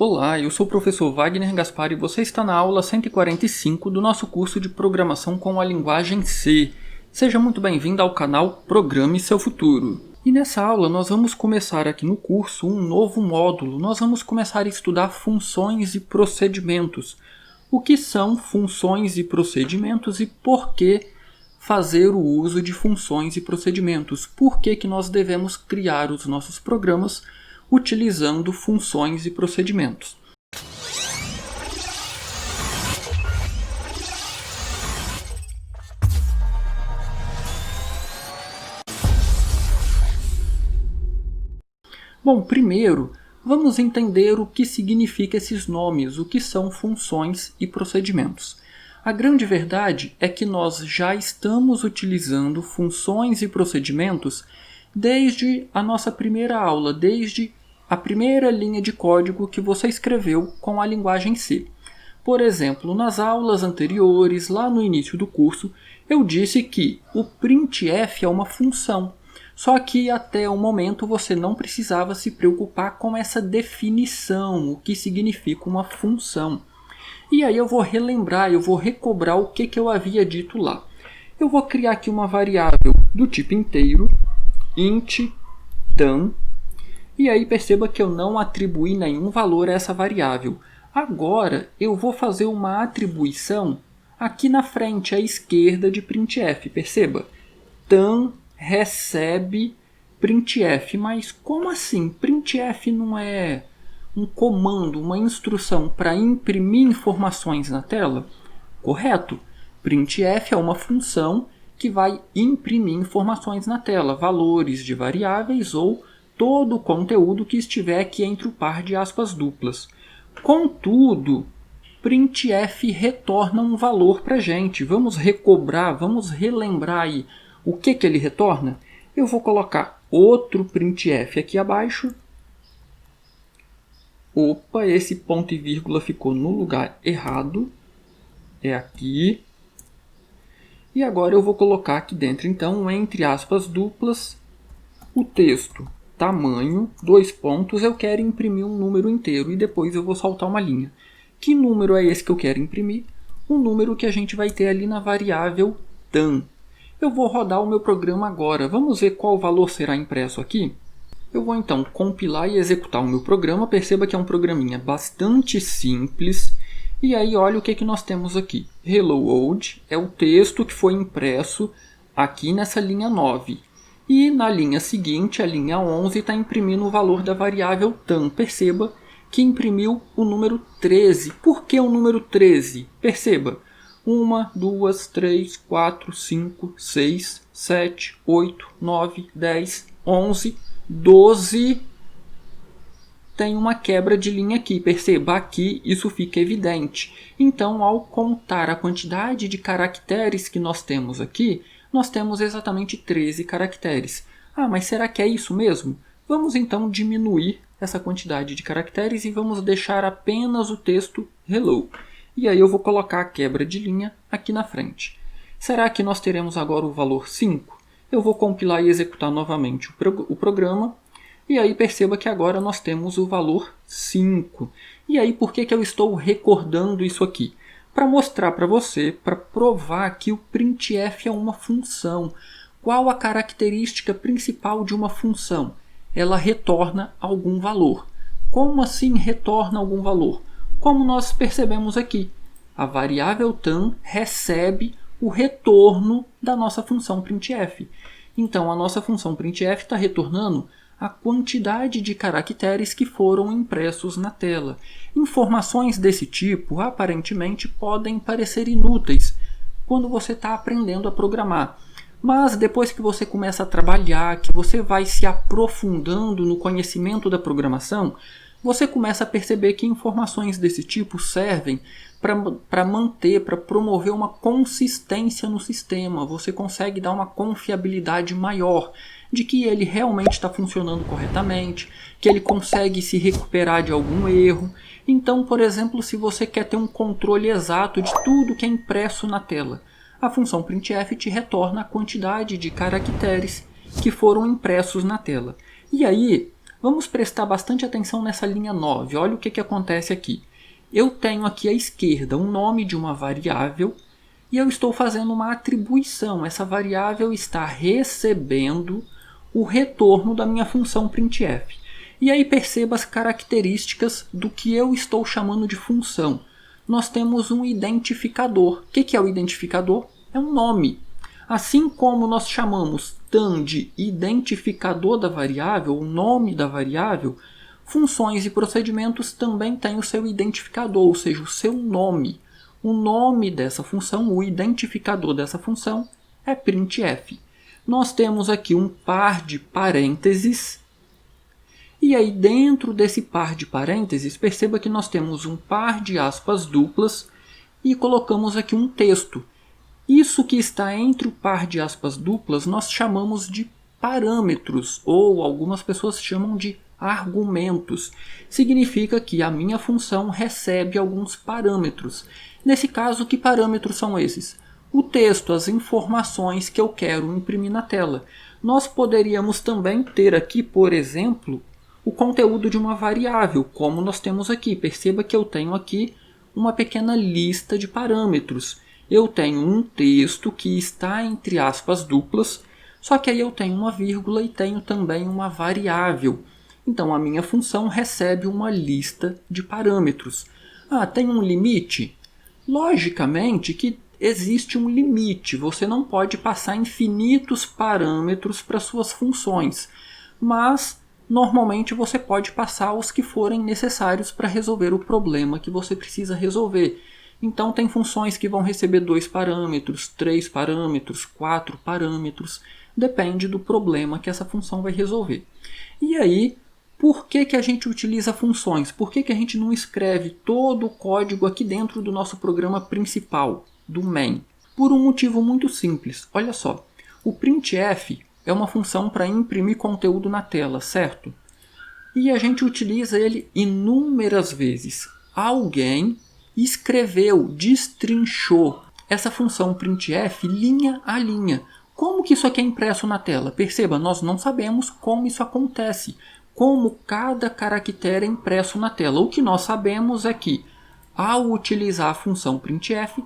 Olá, eu sou o professor Wagner Gaspar e você está na aula 145 do nosso curso de Programação com a Linguagem C. Seja muito bem-vindo ao canal Programe Seu Futuro. E nessa aula nós vamos começar aqui no curso um novo módulo. Nós vamos começar a estudar funções e procedimentos. O que são funções e procedimentos e por que fazer o uso de funções e procedimentos? Por que nós devemos criar os nossos programas utilizando funções e procedimentos? Bom, primeiro, vamos entender o que significam esses nomes, o que são funções e procedimentos. A grande verdade é que nós já estamos utilizando funções e procedimentos desde a nossa primeira aula, desde a primeira linha de código que você escreveu com a linguagem C. Por exemplo, nas aulas anteriores, lá no início do curso, eu disse que o printf é uma função. Só que até o momento você não precisava se preocupar com essa definição, o que significa uma função. E aí eu vou relembrar, eu vou recobrar o que eu havia dito lá. Eu vou criar aqui uma variável do tipo inteiro, int tan, e aí perceba que eu não atribuí nenhum valor a essa variável. Agora eu vou fazer uma atribuição aqui na frente, à esquerda de printf. Perceba, tan recebe printf. Mas como assim? Printf não é um comando, uma instrução para imprimir informações na tela? Correto. Printf é uma função que vai imprimir informações na tela, valores de variáveis ou todo o conteúdo que estiver aqui entre o par de aspas duplas. Contudo, printf retorna um valor para a gente. Vamos recobrar, vamos relembrar aí o que ele retorna. Eu vou colocar outro printf aqui abaixo. Opa, esse ponto e vírgula ficou no lugar errado. É aqui. E agora eu vou colocar aqui dentro, então, entre aspas duplas, o texto. Tamanho, dois pontos, eu quero imprimir um número inteiro e depois eu vou saltar uma linha. Que número é esse que eu quero imprimir? Um número que a gente vai ter ali na variável tan. Eu vou rodar o meu programa agora. Vamos ver qual valor será impresso aqui? Eu vou então compilar e executar o meu programa. Perceba que é um programinha bastante simples. E aí olha o que nós temos aqui. Hello World é o texto que foi impresso aqui nessa linha 9. E na linha seguinte, a linha 11, está imprimindo o valor da variável tan. Perceba que imprimiu o número 13. Por que o número 13? Perceba. 1, 2, 3, 4, 5, 6, 7, 8, 9, 10, 11, 12. Tem uma quebra de linha aqui. Perceba, aqui isso fica evidente. Então, ao contar a quantidade de caracteres que nós temos aqui, nós temos exatamente 13 caracteres. Ah, mas será que é isso mesmo? Vamos então diminuir essa quantidade de caracteres e vamos deixar apenas o texto hello. E aí eu vou colocar a quebra de linha aqui na frente. Será que nós teremos agora o valor 5? Eu vou compilar e executar novamente o programa. E aí perceba que agora nós temos o valor 5. E aí por que eu estou recordando isso aqui? Para mostrar para você, para provar que o printf é uma função. Qual a característica principal de uma função? Ela retorna algum valor. Como assim retorna algum valor? Como nós percebemos aqui, a variável tan recebe o retorno da nossa função printf. Então a nossa função printf está retornando a quantidade de caracteres que foram impressos na tela. Informações desse tipo, aparentemente, podem parecer inúteis quando você está aprendendo a programar. Mas depois que você começa a trabalhar, que você vai se aprofundando no conhecimento da programação, você começa a perceber que informações desse tipo servem para manter, para promover uma consistência no sistema. Você consegue dar uma confiabilidade maior de que ele realmente está funcionando corretamente, que ele consegue se recuperar de algum erro. Então, por exemplo, se você quer ter um controle exato de tudo que é impresso na tela, a função printf te retorna a quantidade de caracteres que foram impressos na tela. E aí, Vamos prestar bastante atenção nessa linha 9. Olha o que acontece aqui. Eu tenho aqui à esquerda um nome de uma variável e eu estou fazendo uma atribuição. Essa variável está recebendo o retorno da minha função printf. E aí perceba as características do que eu estou chamando de função. Nós temos um identificador. O que é o identificador? É um nome. Assim como nós chamamos tan de identificador da variável, o nome da variável, funções e procedimentos também têm o seu identificador, ou seja, o seu nome. O nome dessa função, o identificador dessa função, é printf. Nós temos aqui um par de parênteses. E aí dentro desse par de parênteses, perceba que nós temos um par de aspas duplas e colocamos aqui um texto. Isso que está entre o par de aspas duplas nós chamamos de parâmetros, ou algumas pessoas chamam de argumentos. Significa que a minha função recebe alguns parâmetros. Nesse caso, que parâmetros são esses? O texto, as informações que eu quero imprimir na tela. Nós poderíamos também ter aqui, por exemplo, o conteúdo de uma variável, como nós temos aqui. Perceba que eu tenho aqui uma pequena lista de parâmetros. Eu tenho um texto que está entre aspas duplas, só que aí eu tenho uma vírgula e tenho também uma variável. Então a minha função recebe uma lista de parâmetros. Tem um limite? Logicamente que existe um limite. Você não pode passar infinitos parâmetros para suas funções, mas normalmente você pode passar os que forem necessários para resolver o problema que você precisa resolver. Então tem funções que vão receber 2 parâmetros, 3 parâmetros, 4 parâmetros. Depende do problema que essa função vai resolver. E aí, por que a gente utiliza funções? Por que a gente não escreve todo o código aqui dentro do nosso programa principal, do main? Por um motivo muito simples. Olha só, o printf é uma função para imprimir conteúdo na tela, certo? E a gente utiliza ele inúmeras vezes. Alguém escreveu, destrinchou essa função printf linha a linha. Como que isso aqui é impresso na tela? Perceba, nós não sabemos como isso acontece, como cada caractere é impresso na tela. O que nós sabemos é que, ao utilizar a função printf,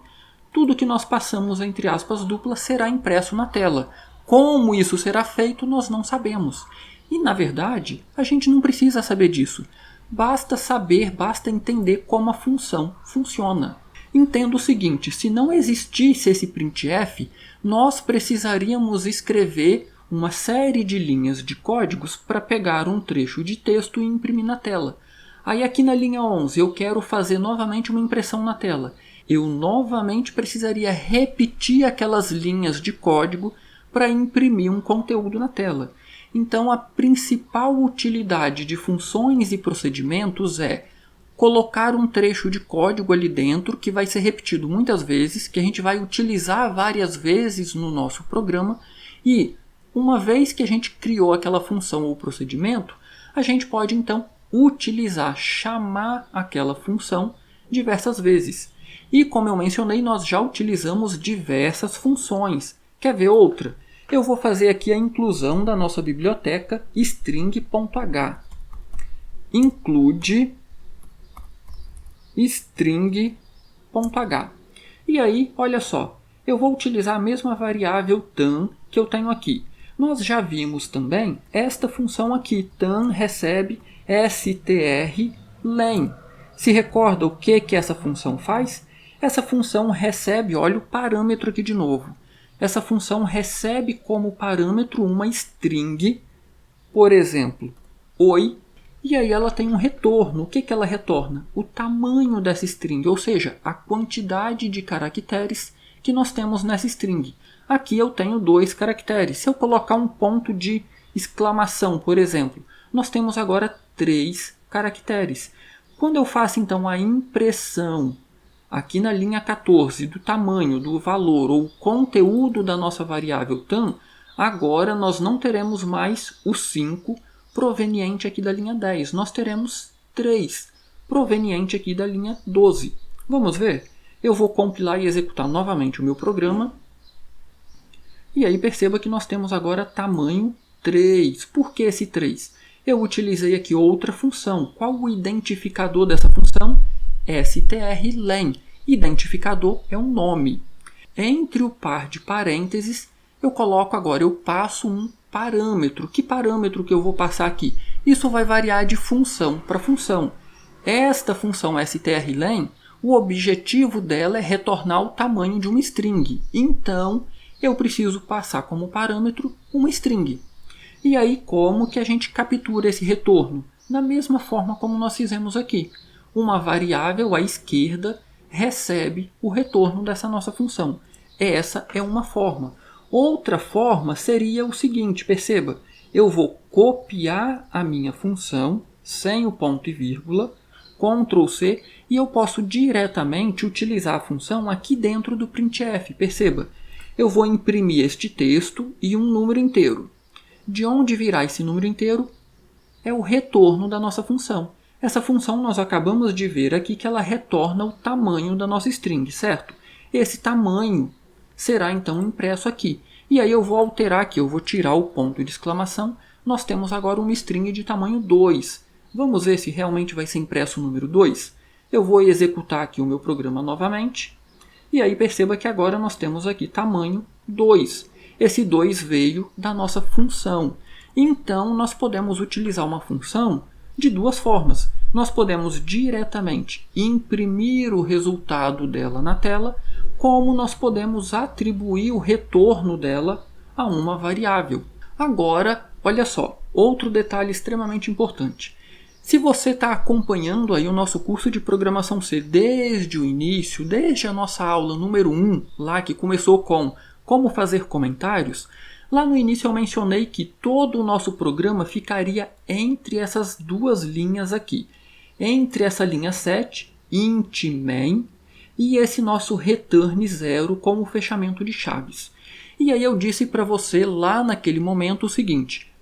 tudo que nós passamos entre aspas duplas será impresso na tela. Como isso será feito, nós não sabemos. E, na verdade, a gente não precisa saber disso. Basta saber, basta entender como a função funciona. Entenda o seguinte, se não existisse esse printf, nós precisaríamos escrever uma série de linhas de códigos para pegar um trecho de texto e imprimir na tela. Aí aqui na linha 11 eu quero fazer novamente uma impressão na tela. Eu novamente precisaria repetir aquelas linhas de código para imprimir um conteúdo na tela. Então a principal utilidade de funções e procedimentos é colocar um trecho de código ali dentro que vai ser repetido muitas vezes, que a gente vai utilizar várias vezes no nosso programa e uma vez que a gente criou aquela função ou procedimento, a gente pode então utilizar, chamar aquela função diversas vezes. E como eu mencionei, nós já utilizamos diversas funções. Quer ver outra? Eu vou fazer aqui a inclusão da nossa biblioteca string.h. Include string.h. E aí, olha só, eu vou utilizar a mesma variável tan que eu tenho aqui. Nós já vimos também esta função aqui, tan recebe strlen. Se recorda o que essa função faz? Essa função recebe, olha o parâmetro aqui de novo. Essa função recebe como parâmetro uma string, por exemplo, oi, e aí ela tem um retorno. O que ela retorna? O tamanho dessa string, ou seja, a quantidade de caracteres que nós temos nessa string. Aqui eu tenho 2 caracteres. Se eu colocar um ponto de exclamação, por exemplo, nós temos agora 3 caracteres. Quando eu faço então a impressão aqui na linha 14 do tamanho, do valor ou conteúdo da nossa variável tan, agora nós não teremos mais o 5 proveniente aqui da linha 10. Nós teremos 3 proveniente aqui da linha 12. Vamos ver? Eu vou compilar e executar novamente o meu programa. E aí perceba que nós temos agora tamanho 3. Por que esse 3? eu utilizei aqui outra função. Qual o identificador dessa função? strlen. Identificador é um nome. Entre o par de parênteses, eu passo um parâmetro. Que parâmetro que eu vou passar aqui? Isso vai variar de função para função. Esta função strlen, o objetivo dela é retornar o tamanho de uma string. Então, eu preciso passar como parâmetro uma string. E aí, como que a gente captura esse retorno? Da mesma forma como nós fizemos aqui. Uma variável à esquerda recebe o retorno dessa nossa função. Essa é uma forma. Outra forma seria o seguinte, perceba, eu vou copiar a minha função sem o ponto e vírgula, Ctrl C, e eu posso diretamente utilizar a função aqui dentro do printf. Perceba, eu vou imprimir este texto e um número inteiro. De onde virá esse número inteiro? É o retorno da nossa função. Essa função nós acabamos de ver aqui que ela retorna o tamanho da nossa string, certo? Esse tamanho será então impresso aqui. E aí eu vou alterar aqui, eu vou tirar o ponto de exclamação. Nós temos agora uma string de tamanho 2. Vamos ver se realmente vai ser impresso o número 2? Eu vou executar aqui o meu programa novamente. E aí perceba que agora nós temos aqui tamanho 2. Esse 2 veio da nossa função. Então nós podemos utilizar uma função de duas formas. Nós podemos diretamente imprimir o resultado dela na tela, como nós podemos atribuir o retorno dela a uma variável. Agora, olha só, outro detalhe extremamente importante. Se você está acompanhando aí o nosso curso de Programação C desde o início, desde a nossa aula número 1, lá que começou com como fazer comentários, lá no início eu mencionei que todo o nosso programa ficaria entre essas duas linhas aqui. Entre essa linha 7, int main, e esse nosso return 0 como fechamento de chaves. E aí eu disse para você lá naquele momento o seguinte,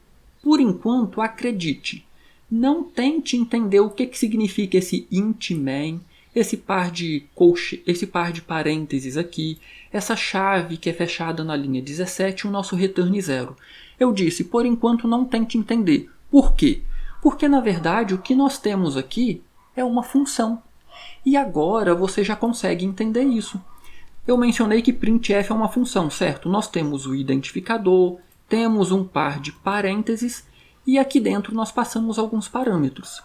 por enquanto acredite, não tente entender o que significa esse int main, esse par de parênteses aqui, essa chave que é fechada na linha 17 e o nosso return 0. Eu disse, por enquanto não tente entender. Por quê? Porque na verdade o que nós temos aqui é uma função. E agora você já consegue entender isso. Eu mencionei que printf é uma função, certo? Nós temos o identificador, temos um par de parênteses e aqui dentro nós passamos alguns parâmetros.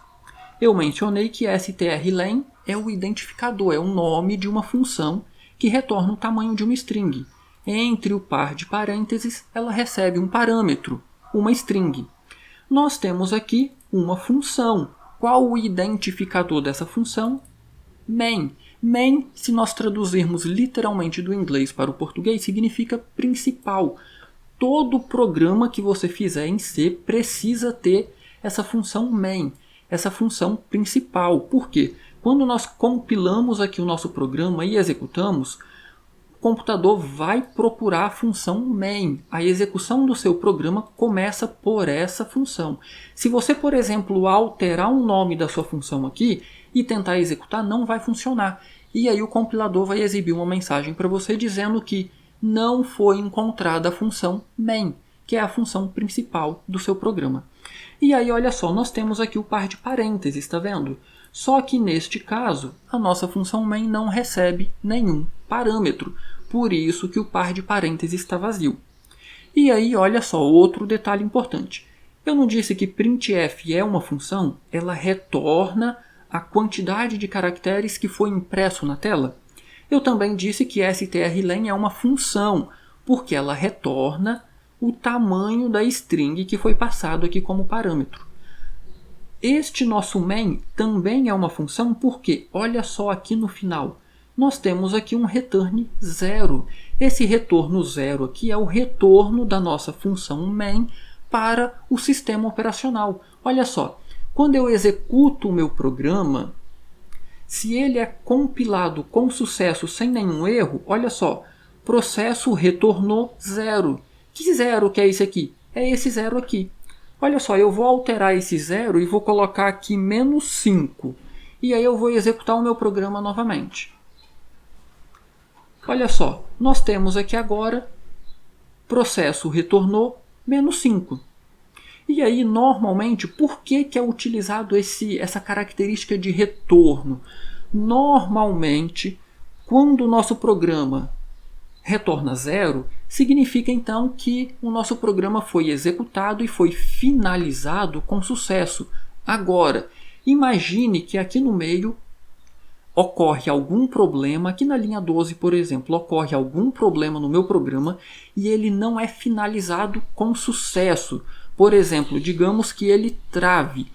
Eu mencionei que strlen é o identificador, é o nome de uma função que retorna o tamanho de uma string. Entre o par de parênteses, ela recebe um parâmetro, uma string. Nós temos aqui uma função. Qual o identificador dessa função? Main. Main, se nós traduzirmos literalmente do inglês para o português, significa principal. Todo programa que você fizer em C precisa ter essa função main, essa função principal. Por quê? Quando nós compilamos aqui o nosso programa e executamos, o computador vai procurar a função main. A execução do seu programa começa por essa função. Se você, por exemplo, alterar o nome da sua função aqui e tentar executar, não vai funcionar. E aí o compilador vai exibir uma mensagem para você dizendo que não foi encontrada a função main, que é a função principal do seu programa. E aí, olha só, nós temos aqui o par de parênteses, está vendo? Só que neste caso, a nossa função main não recebe nenhum parâmetro, por isso que o par de parênteses está vazio. E aí, olha só, outro detalhe importante. Eu não disse que printf é uma função? Ela retorna a quantidade de caracteres que foi impresso na tela? Eu também disse que strlen é uma função, porque ela retorna o tamanho da string que foi passado aqui como parâmetro. Este nosso main também é uma função porque, olha só aqui no final, nós temos aqui um return 0. Esse retorno 0 aqui é o retorno da nossa função main para o sistema operacional. Olha só, quando eu executo o meu programa, se ele é compilado com sucesso sem nenhum erro, olha só, processo retornou 0. Que 0 que é esse aqui? É esse 0 aqui. Olha só, eu vou alterar esse 0 e vou colocar aqui -5. E aí eu vou executar o meu programa novamente. Olha só, nós temos aqui agora processo retornou -5. E aí, normalmente, por que é utilizado essa característica de retorno? Normalmente, quando o nosso programa retorna 0, significa então que o nosso programa foi executado e foi finalizado com sucesso. Agora, imagine que aqui no meio ocorre algum problema, aqui na linha 12, por exemplo, ocorre algum problema no meu programa e ele não é finalizado com sucesso. Por exemplo, digamos que ele trave.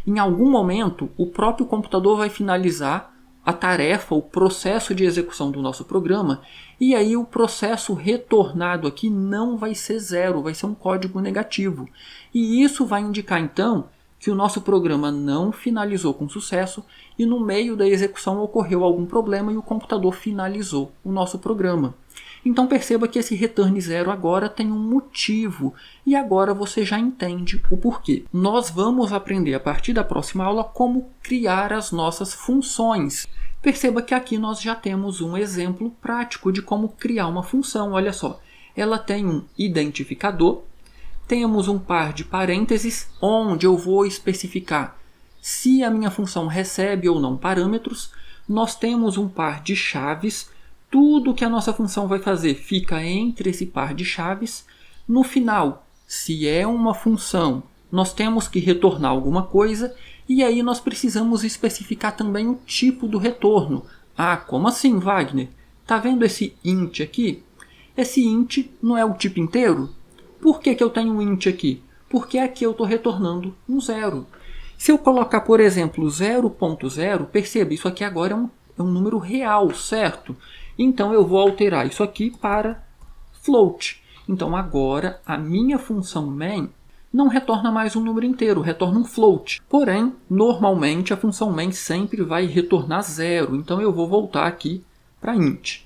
Em algum momento, o próprio computador vai finalizar a tarefa, o processo de execução do nosso programa, e aí o processo retornado aqui não vai ser 0, vai ser um código negativo. E isso vai indicar então que o nosso programa não finalizou com sucesso e no meio da execução ocorreu algum problema e o computador finalizou o nosso programa. Então perceba que esse return 0 agora tem um motivo e agora você já entende o porquê. Nós vamos aprender a partir da próxima aula como criar as nossas funções. Perceba que aqui nós já temos um exemplo prático de como criar uma função. Olha só, ela tem um identificador, temos um par de parênteses onde eu vou especificar se a minha função recebe ou não parâmetros. Nós temos um par de chaves. Tudo que a nossa função vai fazer fica entre esse par de chaves. No final, se é uma função, nós temos que retornar alguma coisa. E aí nós precisamos especificar também o tipo do retorno. Ah, como assim, Wagner? Está vendo esse int aqui? Esse int não é o tipo inteiro? Por que eu tenho um int aqui? Porque aqui eu estou retornando um 0. Se eu colocar, por exemplo, 0.0, perceba, isso aqui agora é um número real, certo? Então eu vou alterar isso aqui para float. Então agora a minha função main não retorna mais um número inteiro, retorna um float. Porém, normalmente a função main sempre vai retornar 0. Então eu vou voltar aqui para int.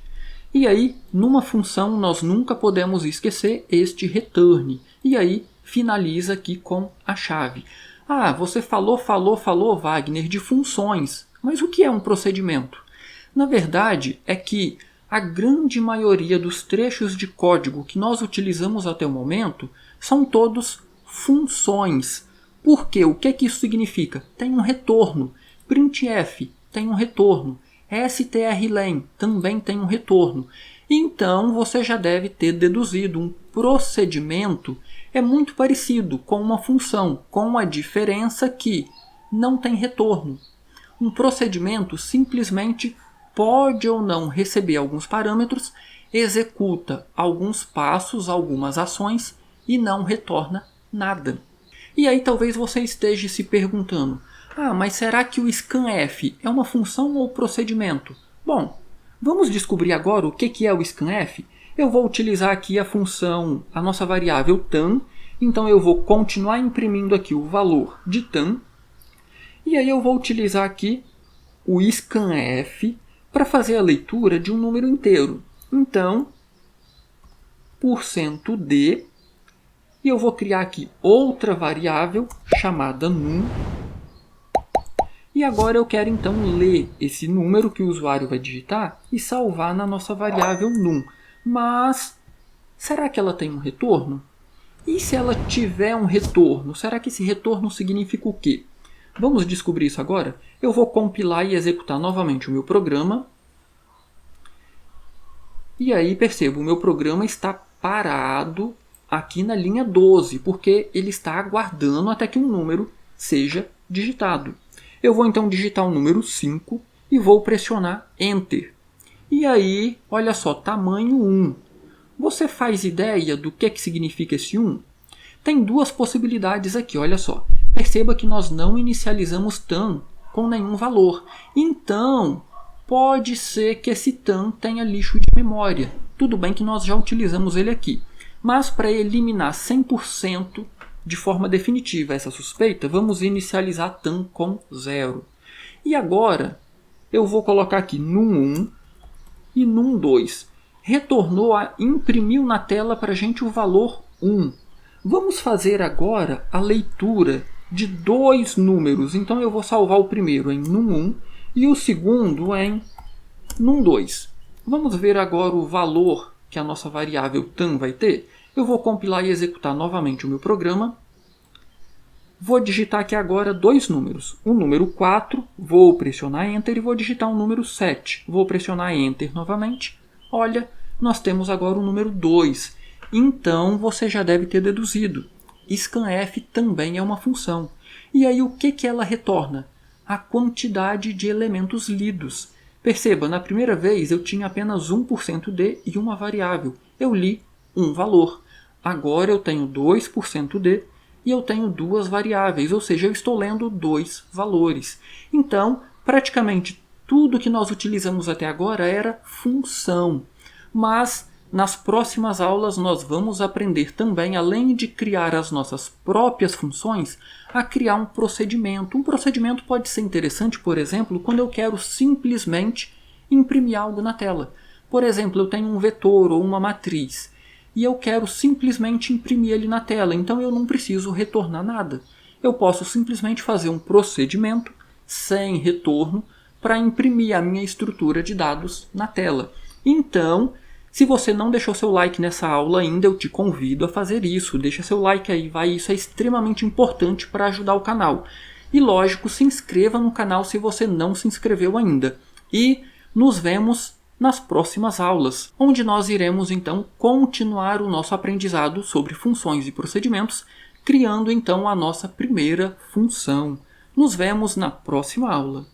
E aí, numa função, nós nunca podemos esquecer este return. E aí, finaliza aqui com a chave. Ah, você falou, Wagner, de funções. Mas o que é um procedimento? Na verdade, é que a grande maioria dos trechos de código que nós utilizamos até o momento são todos funções. Por quê? O que isso significa? Tem um retorno. Printf tem um retorno. strlen também tem um retorno. Então, você já deve ter deduzido um procedimento é muito parecido com uma função, com a diferença que não tem retorno. Um procedimento simplesmente pode ou não receber alguns parâmetros, executa alguns passos, algumas ações e não retorna nada. E aí talvez você esteja se perguntando, mas será que o scanf é uma função ou procedimento? Bom, vamos descobrir agora o que é o scanf. Eu vou utilizar aqui a função, a nossa variável tan, então eu vou continuar imprimindo aqui o valor de tan, e aí eu vou utilizar aqui o scanf para fazer a leitura de um número inteiro. Então, %d, e eu vou criar aqui outra variável chamada num. E agora eu quero então ler esse número que o usuário vai digitar e salvar na nossa variável num. Mas, será que ela tem um retorno? E se ela tiver um retorno, será que esse retorno significa o quê? Vamos descobrir isso agora? Eu vou compilar e executar novamente o meu programa. E aí percebo, o meu programa está parado aqui na linha 12, porque ele está aguardando até que um número seja digitado. Eu vou então digitar o número 5 e vou pressionar Enter. E aí, olha só, tamanho 1. Você faz ideia do que significa esse 1? Tem duas possibilidades aqui, olha só. Perceba que nós não inicializamos tan com nenhum valor. Então, pode ser que esse tan tenha lixo de memória. Tudo bem que nós já utilizamos ele aqui. Mas para eliminar 100% de forma definitiva essa suspeita, vamos inicializar tan com 0. E agora, eu vou colocar aqui num1 e num2. Retornou, imprimiu na tela para a gente o valor 1. Vamos fazer agora a leitura de dois números. Então eu vou salvar o primeiro em num1 e o segundo em num2. Vamos ver agora o valor que a nossa variável tan vai ter. Eu vou compilar e executar novamente o meu programa. Vou digitar aqui agora dois números. O número 4, vou pressionar Enter e vou digitar o número 7. Vou pressionar Enter novamente. Olha, nós temos agora o número 2. Então, você já deve ter deduzido. Scanf também é uma função. E aí, o que ela retorna? A quantidade de elementos lidos. Perceba, na primeira vez eu tinha apenas 1% de e uma variável. Eu li um valor. Agora eu tenho 2% de e eu tenho duas variáveis, ou seja, eu estou lendo dois valores. Então, praticamente tudo que nós utilizamos até agora era função. Mas nas próximas aulas nós vamos aprender também, além de criar as nossas próprias funções, a criar um procedimento. Um procedimento pode ser interessante, por exemplo, quando eu quero simplesmente imprimir algo na tela. Por exemplo, eu tenho um vetor ou uma matriz e eu quero simplesmente imprimir ele na tela, então eu não preciso retornar nada. Eu posso simplesmente fazer um procedimento sem retorno para imprimir a minha estrutura de dados na tela. Então, se você não deixou seu like nessa aula ainda, eu te convido a fazer isso. Deixa seu like aí, vai. Isso é extremamente importante para ajudar o canal. E lógico, se inscreva no canal se você não se inscreveu ainda. E nos vemos nas próximas aulas, onde nós iremos então continuar o nosso aprendizado sobre funções e procedimentos, criando então a nossa primeira função. Nos vemos na próxima aula.